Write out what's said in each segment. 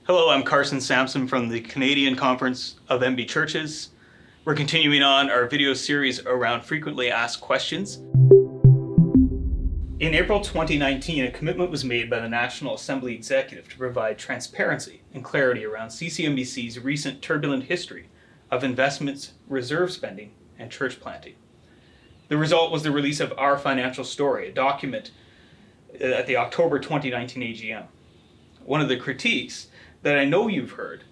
Hello, I'm Carson Sampson from the Canadian Conference of MB Churches. We're continuing on our video series around frequently asked questions. In April 2019, a commitment was made by the National Assembly Executive to provide transparency and clarity around CCMBC's recent turbulent history of investments, reserve spending, and church planting. The result was the release of Our Financial Story, a document at the October 2019 AGM. One of the critiques that I know you've heard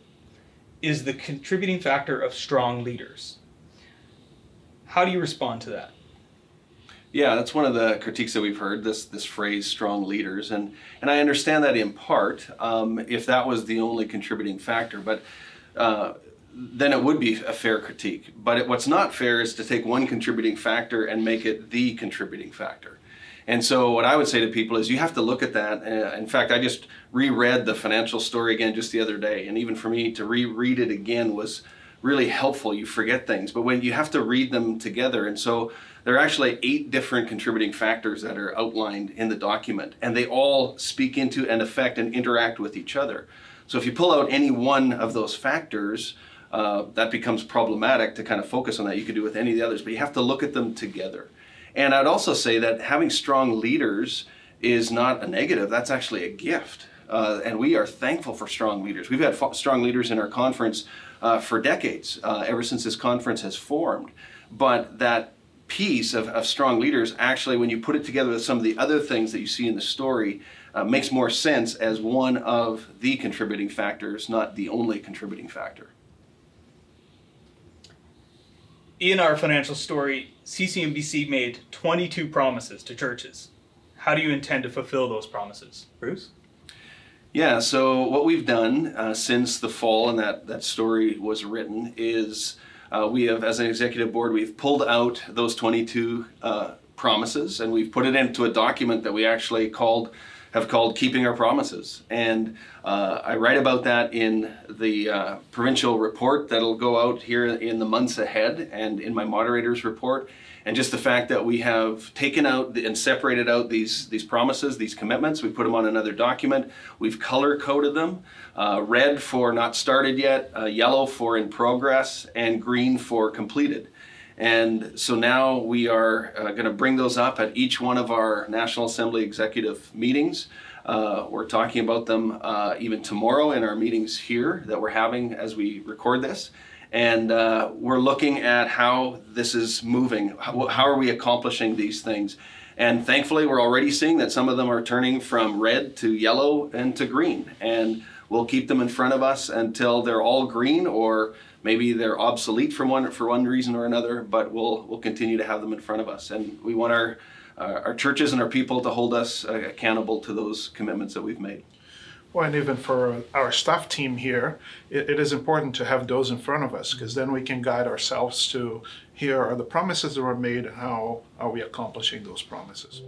is the contributing factor of strong leaders. How do you respond to that? Yeah, that's one of the critiques that we've heard, this phrase, strong leaders. And I understand that in part, if that was the only contributing factor. But then it would be a fair critique. But what's not fair is to take one contributing factor and make it the contributing factor. And so what I would say to people is you have to look at that. In fact, I just reread the financial story again just the other day. And even for me to reread it again was really helpful. You forget things, but when you have to read them together. And so there are actually 8 different contributing factors that are outlined in the document, and they all speak into and affect and interact with each other. So if you pull out any one of those factors, that becomes problematic to kind of focus on that. You could do with any of the others, but you have to look at them together. And I'd also say that having strong leaders is not a negative, that's actually a gift. And we are thankful for strong leaders. We've had strong leaders in our conference for decades, ever since this conference has formed. But that piece of strong leaders, actually, when you put it together with some of the other things that you see in the story, makes more sense as one of the contributing factors, not the only contributing factor. In Our Financial Story, CCMBC made 22 promises to churches. How do you intend to fulfill those promises? Bruce? Yeah, so what we've done since the fall and that story was written is we have, as an executive board, we've pulled out those 22 promises and we've put it into a document that we actually have called Keeping Our Promises. And I write about that in the provincial report that'll go out here in the months ahead and in my moderator's report. And just the fact that we have taken out and separated out these promises, these commitments, we put them on another document. We've color coded them, red for not started yet, yellow for in progress, and green for completed. And so now we are going to bring those up at each one of our National Assembly executive meetings. We're talking about them even tomorrow in our meetings here that we're having as we record this. And we're looking at how this is moving. How are we accomplishing these things? And thankfully, we're already seeing that some of them are turning from red to yellow and to green. And we'll keep them in front of us until they're all green, or maybe they're obsolete for one reason or another, but we'll continue to have them in front of us. And we want our churches and our people to hold us accountable to those commitments that we've made. Well, and even for our staff team here, it is important to have those in front of us, because then we can guide ourselves to here are the promises that were made and how are we accomplishing those promises.